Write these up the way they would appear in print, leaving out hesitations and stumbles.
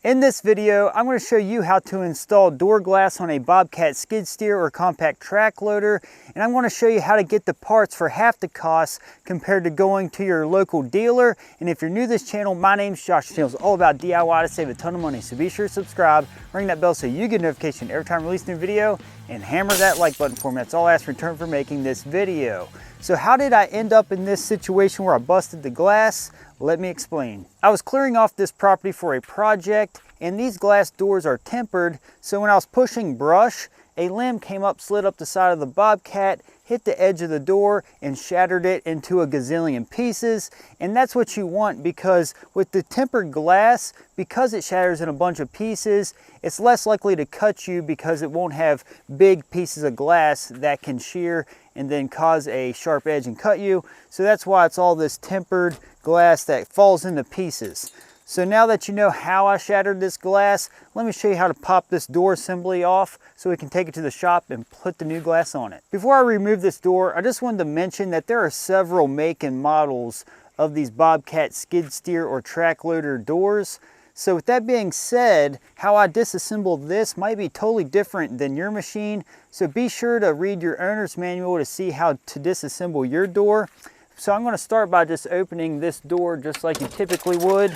In this video, I'm going to show you how to install door glass on a Bobcat skid steer or compact track loader, and I'm going to show you how to get the parts for half the cost compared to going to your local dealer. And if you're new to this channel, my name's Josh. This channel is all about DIY to save a ton of money, so be sure to subscribe, ring that bell so you get a notification every time I release a new video, and hammer that like button for me. That's all I ask in return for making this video. So how did I end up in this situation where I busted the glass? Let me explain. I was clearing off this property for a project, and these glass doors are tempered, so when I was pushing brush, a limb came up, slid up the side of the Bobcat, hit the edge of the door, and shattered it into a gazillion pieces. And that's what you want, because with the tempered glass, because it shatters in a bunch of pieces, it's less likely to cut you because it won't have big pieces of glass that can shear and then cause a sharp edge and cut you. So that's why it's all this tempered glass that falls into pieces. So now that you know how I shattered this glass, let me show you how to pop this door assembly off so we can take it to the shop and put the new glass on it. Before I remove this door, I just wanted to mention that there are several make and models of these Bobcat skid steer or track loader doors. So with that being said, how I disassembled this might be totally different than your machine. So be sure to read your owner's manual to see how to disassemble your door. So I'm going to start by just opening this door just like you typically would.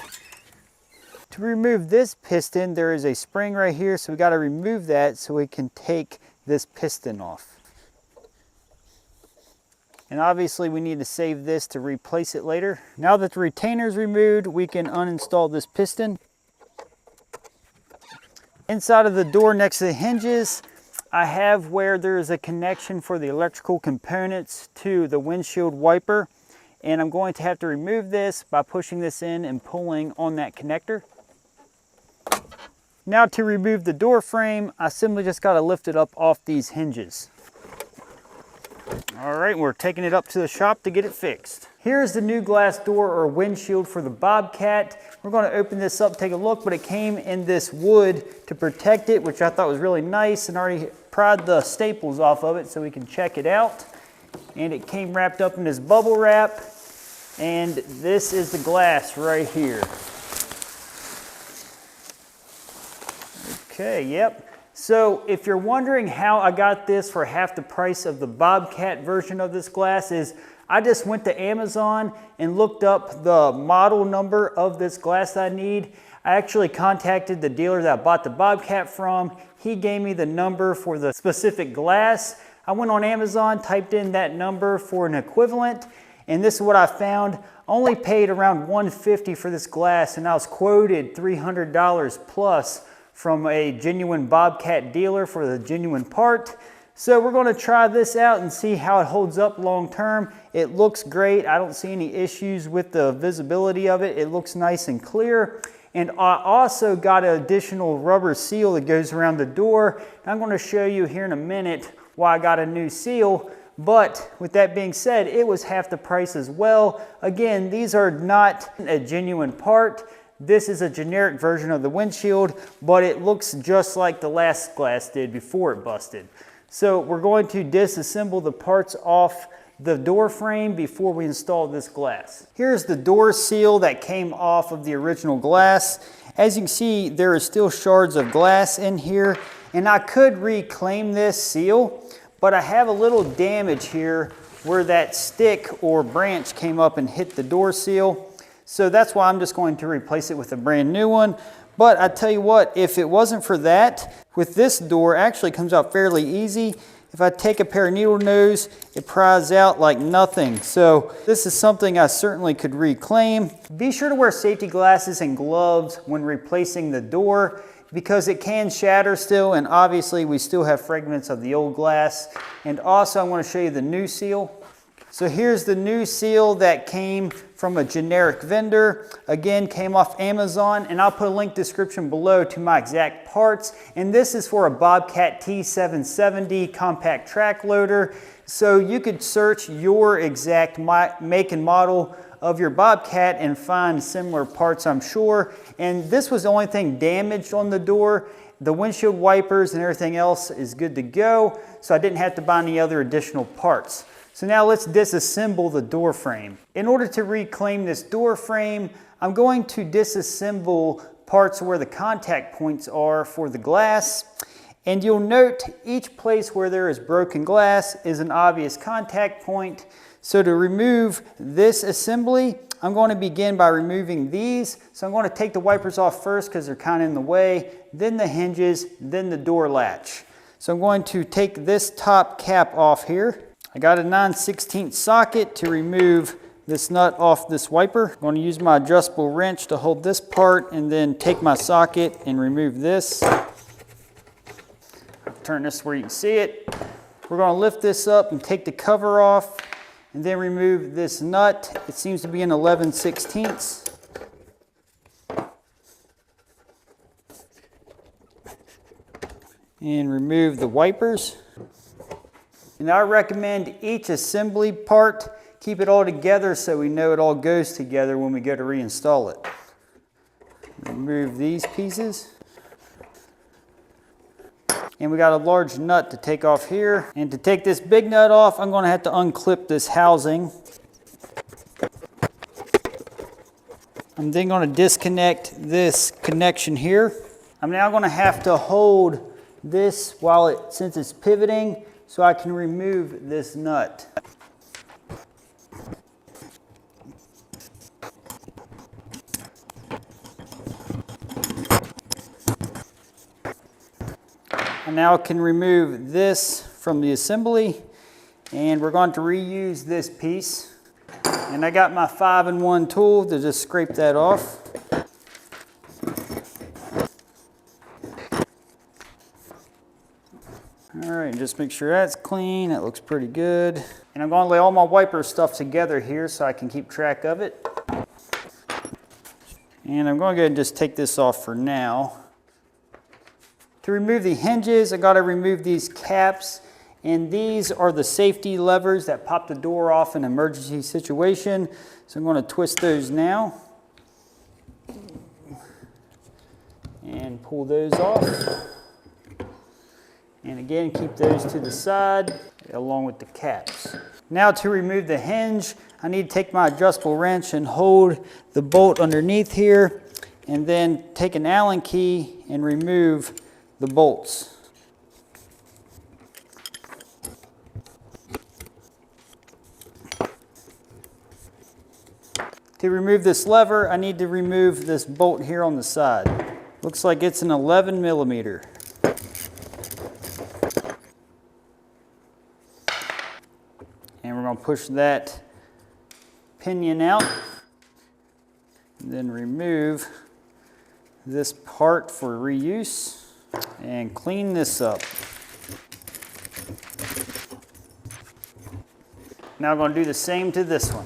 To remove this piston, there is a spring right here, so we got to remove that so we can take this piston off. And obviously we need to save this to replace it later. Now that the retainer is removed, we can uninstall this piston. Inside of the door next to the hinges, I have where there is a connection for the electrical components to the windshield wiper. And I'm going to have to remove this by pushing this in and pulling on that connector. Now to remove the door frame, I simply just got to lift it up off these hinges. All right, we're taking it up to the shop to get it fixed. Here's the new glass door or windshield for the Bobcat. We're going to open this up, take a look, but it came in this wood to protect it, which I thought was really nice, and already pried the staples off of it so we can check it out. And it came wrapped up in this bubble wrap, and this is the glass right here. Okay, yep. So if you're wondering how I got this for half the price of the Bobcat version of this glass, is I just went to Amazon and looked up the model number of this glass that I need. I actually contacted the dealer that I bought the Bobcat from. He gave me the number for the specific glass. I went on Amazon, typed in that number for an equivalent, and this is what I found. Only paid around $150 for this glass, and I was quoted $300 plus from a genuine Bobcat dealer for the genuine part. So we're going to try this out and see how it holds up long term. It looks great. I don't see any issues with the visibility of it. It looks nice and clear. And I also got an additional rubber seal that goes around the door. I'm going to show you here in a minute why I got a new seal. But with that being said, it was half the price as well. Again, these are not a genuine part. This is a generic version of the windshield, but it looks just like the last glass did before it busted. So we're going to disassemble the parts off the door frame before we install this glass. Here's the door seal that came off of the original glass. As you can see, there is still shards of glass in here, and I could reclaim this seal, but I have a little damage here where that stick or branch came up and hit the door seal. So that's why I'm just going to replace it with a brand new one. But I tell you what, if it wasn't for that, with this door, actually comes out fairly easy. If I take a pair of needle nose, it pries out like nothing. So this is something I certainly could reclaim. Be sure to wear safety glasses and gloves when replacing the door, because it can shatter still, and obviously we still have fragments of the old glass. And also I want to show you the new seal. So here's the new seal that came from a generic vendor. Again, came off Amazon, and I'll put a link description below to my exact parts. And this is for a Bobcat T770 compact track loader. So you could search your exact make and model of your Bobcat and find similar parts, I'm sure. And this was the only thing damaged on the door. The windshield wipers and everything else is good to go, so I didn't have to buy any other additional parts. So now let's disassemble the door frame. In order to reclaim this door frame, I'm going to disassemble parts where the contact points are for the glass. And you'll note each place where there is broken glass is an obvious contact point. So to remove this assembly, I'm going to begin by removing these. So I'm going to take the wipers off first because they're kind of in the way, then the hinges, then the door latch. So I'm going to take this top cap off here. I got a 9/16 socket to remove this nut off this wiper. I'm going to use my adjustable wrench to hold this part and then take my socket and remove this. Turn this where you can see it. We're going to lift this up and take the cover off and then remove this nut. It seems to be an 11/16. And remove the wipers. And I recommend each assembly part, keep it all together so we know it all goes together when we go to reinstall it. Remove these pieces. And we got a large nut to take off here. And to take this big nut off, I'm going to have to unclip this housing. I'm then going to disconnect this connection here. I'm now going to have to hold this since it's pivoting so I can remove this nut. I now can remove this from the assembly, and we're going to reuse this piece. And I got my 5-in-1 tool to just scrape that off. All right, just make sure that's clean. That looks pretty good. And I'm going to lay all my wiper stuff together here so I can keep track of it. And I'm going to go ahead and just take this off for now. To remove the hinges, I got to remove these caps, and these are the safety levers that pop the door off in an emergency situation. So I'm going to twist those now and pull those off. And again, keep those to the side along with the caps. Now to remove the hinge, I need to take my adjustable wrench and hold the bolt underneath here, and then take an Allen key and remove the bolts. To remove this lever, I need to remove this bolt here on the side. Looks like it's an 11mm. And we're going to push that pinion out, and then remove this part for reuse. And clean this up. Now I'm going to do the same to this one.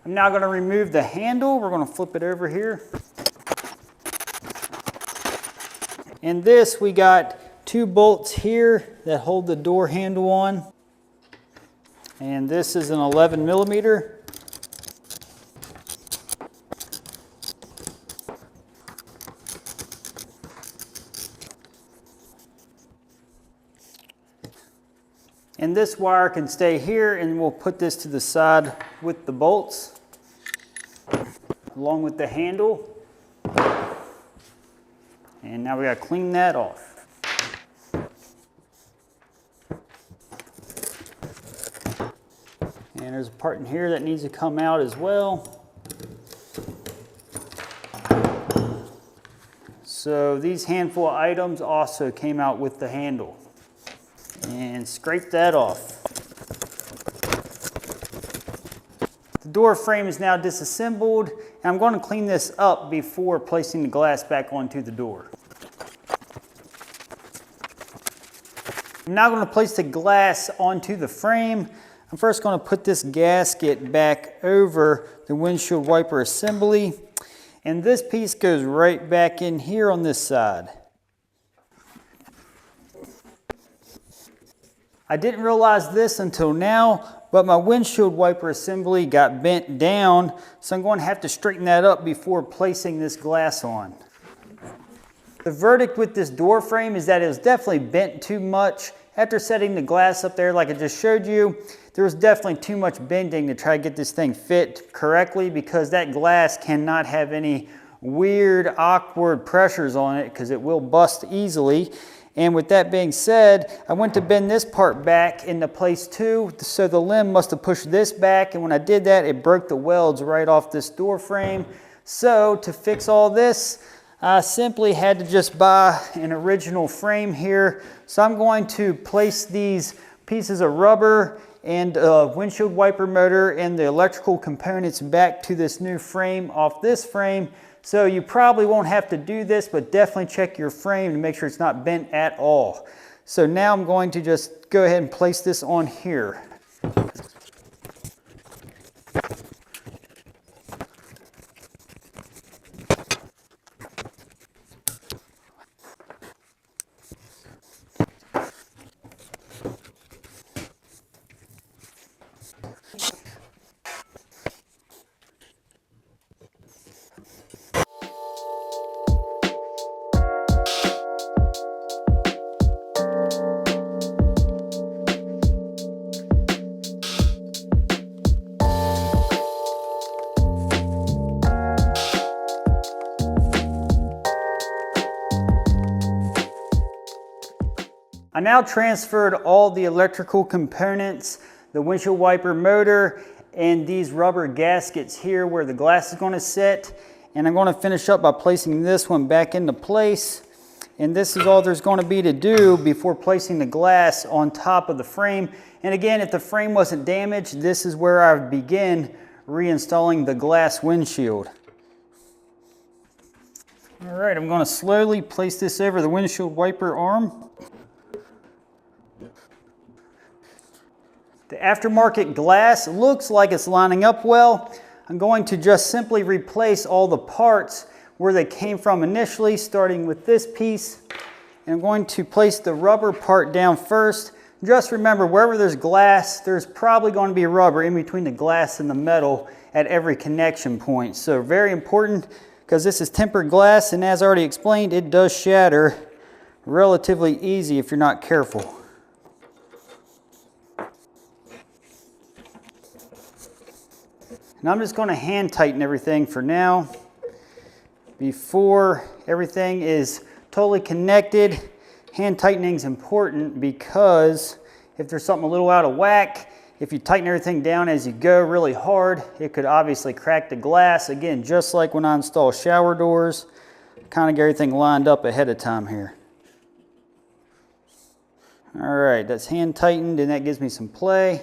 I'm now going to remove the handle. We're going to flip it over here. And this, we got 2 bolts here that hold the door handle on. And this is an 11mm. And this wire can stay here, and we'll put this to the side with the bolts along with the handle. And now we got to clean that off. And there's a part in here that needs to come out as well. So these handful of items also came out with the handle. And scrape that off. The door frame is now disassembled, and I'm going to clean this up before placing the glass back onto the door. I'm now going to place the glass onto the frame. I'm first going to put this gasket back over the windshield wiper assembly, and this piece goes right back in here on this side. I didn't realize this until now, but my windshield wiper assembly got bent down, so I'm going to have to straighten that up before placing this glass on. The verdict with this door frame is that it was definitely bent too much. After setting the glass up there like I just showed you, there was definitely too much bending to try to get this thing fit correctly, because that glass cannot have any weird, awkward pressures on it because it will bust easily. And with that being said, I went to bend this part back into place too, so the limb must have pushed this back, and when I did that, it broke the welds right off this door frame. So to fix all this, I simply had to just buy an original frame here. So I'm going to place these pieces of rubber and a windshield wiper motor and the electrical components back to this new frame off this frame. So you probably won't have to do this, but definitely check your frame to make sure it's not bent at all. So now I'm going to just go ahead and place this on here. I now transferred all the electrical components, the windshield wiper motor, and these rubber gaskets here where the glass is going to sit. And I'm going to finish up by placing this one back into place. And this is all there's going to be to do before placing the glass on top of the frame. And again, if the frame wasn't damaged, this is where I begin reinstalling the glass windshield. All right, I'm going to slowly place this over the windshield wiper arm. The aftermarket glass looks like it's lining up well. I'm going to just simply replace all the parts where they came from initially, starting with this piece. And I'm going to place the rubber part down first. Just remember, wherever there's glass, there's probably going to be rubber in between the glass and the metal at every connection point. So very important, because this is tempered glass, and as I already explained, it does shatter relatively easy if you're not careful. And I'm just going to hand tighten everything for now before everything is totally connected. Hand tightening is important because if there's something a little out of whack, if you tighten everything down as you go really hard, it could obviously crack the glass. Again, just like when I install shower doors, kind of get everything lined up ahead of time here. All right, that's hand tightened, and that gives me some play.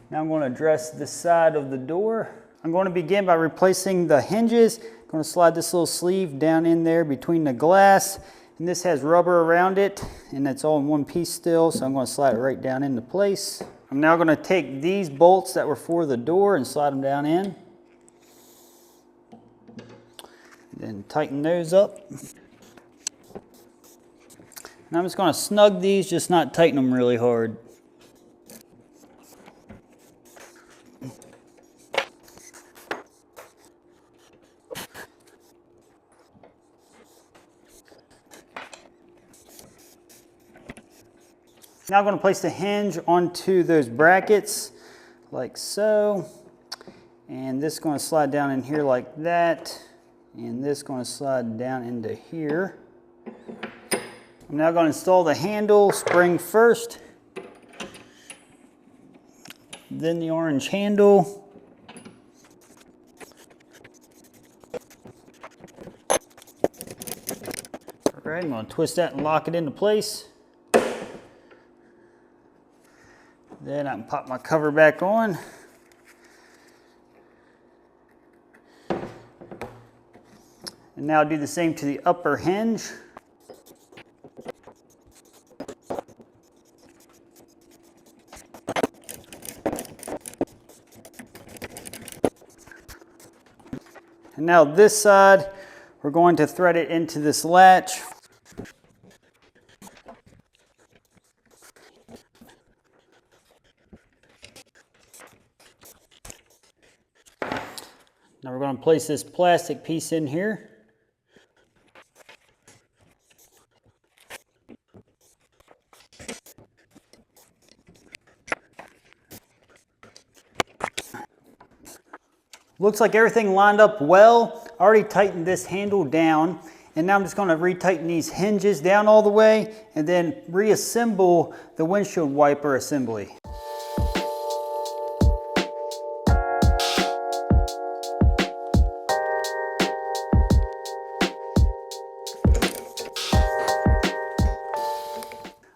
Now I'm going to address this side of the door. I'm going to begin by replacing the hinges. I'm going to slide this little sleeve down in there between the glass, and this has rubber around it, and it's all in one piece still, so I'm going to slide it right down into place. I'm now going to take these bolts that were for the door and slide them down in. Then tighten those up. And I'm just going to snug these, just not tighten them really hard. Now I'm going to place the hinge onto those brackets like so, and this is going to slide down in here like that, and this is going to slide down into here. I'm now going to install the handle spring first, then the orange handle. All right, I'm going to twist that and lock it into place. Then I can pop my cover back on. And now do the same to the upper hinge. And now this side, we're going to thread it into this latch. Now we're going to place this plastic piece in here. Looks like everything lined up well. I already tightened this handle down, and now I'm just gonna retighten these hinges down all the way and then reassemble the windshield wiper assembly.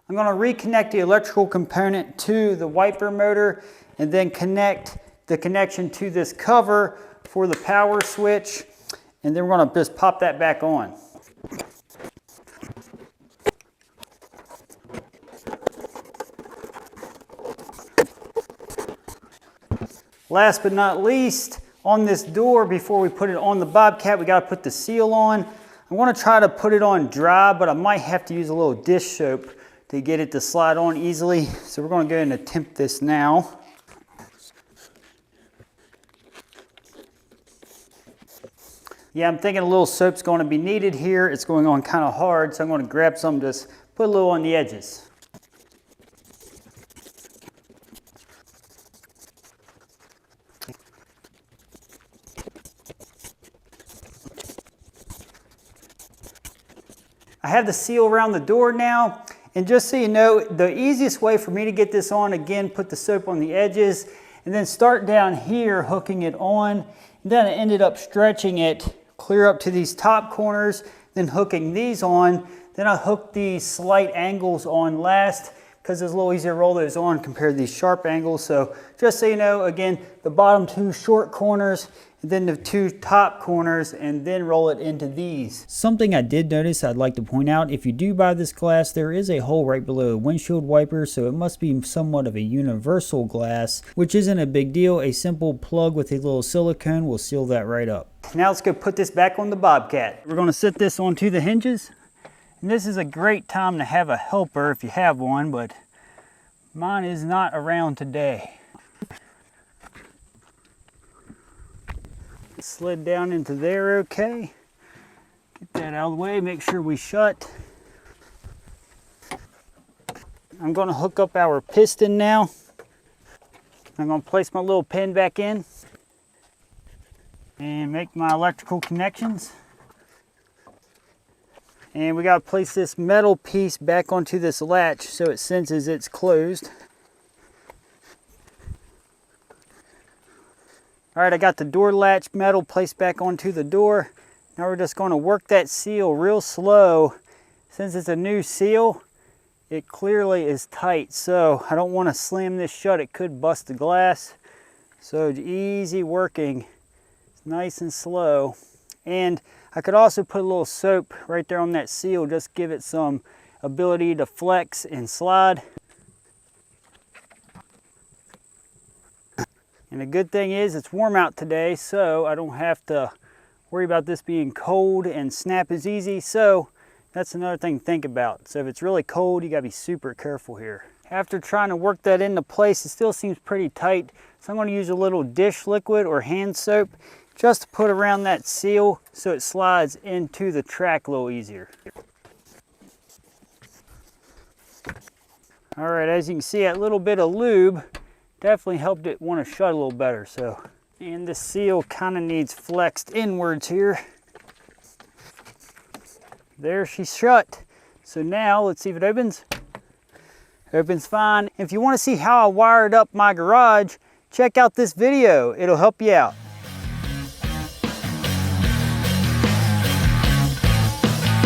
I'm going to reconnect the electrical component to the wiper motor and then connect the connection to this cover for the power switch, and then we're going to just pop that back on. Last but not least, on this door, before we put it on the Bobcat, we got to put the seal on. I'm going to try to put it on dry, but I might have to use a little dish soap to get it to slide on easily. So we're going to go ahead and attempt this now. Yeah, I'm thinking a little soap's going to be needed here. It's going on kind of hard, so I'm going to grab some, just put a little on the edges. I have the seal around the door now. And just so you know, the easiest way for me to get this on, again, put the soap on the edges and then start down here hooking it on. And then I ended up stretching it clear up to these top corners, then hooking these on. Then I hooked these slight angles on last because it's a little easier to roll those on compared to these sharp angles. So just so you know, again, the bottom two short corners, and then the two top corners, and then roll it into these. Something I did notice I'd like to point out, if you do buy this glass, there is a hole right below the windshield wiper, so it must be somewhat of a universal glass, which isn't a big deal. A simple plug with a little silicone will seal that right up. Now let's go put this back on the Bobcat. We're going to set this onto the hinges, and this is a great time to have a helper if you have one, but mine is not around today. Slid down into there okay. Get that out of the way, make sure we shut. I'm going to hook up our piston now. I'm going to place my little pin back in and make my electrical connections. And we got to place this metal piece back onto this latch so it senses it's closed. All right, I got the door latch metal placed back onto the door. Now we're just going to work that seal real slow. Since it's a new seal, it clearly is tight, so I don't want to slam this shut. It could bust the glass. So easy working, it's nice and slow. And I could also put a little soap right there on that seal, just give it some ability to flex and slide. And the good thing is it's warm out today, so I don't have to worry about this being cold, and snap is easy. So that's another thing to think about. So if it's really cold, you gotta be super careful here. After trying to work that into place, it still seems pretty tight. So I'm gonna use a little dish liquid or hand soap just to put around that seal so it slides into the track a little easier. All right, as you can see, that little bit of lube definitely helped it want to shut a little better. So, and the seal kind of needs flexed inwards here. There she's shut. So now let's see if it opens. Opens fine. If you want to see how I wired up my garage, check out this video. It'll help you out.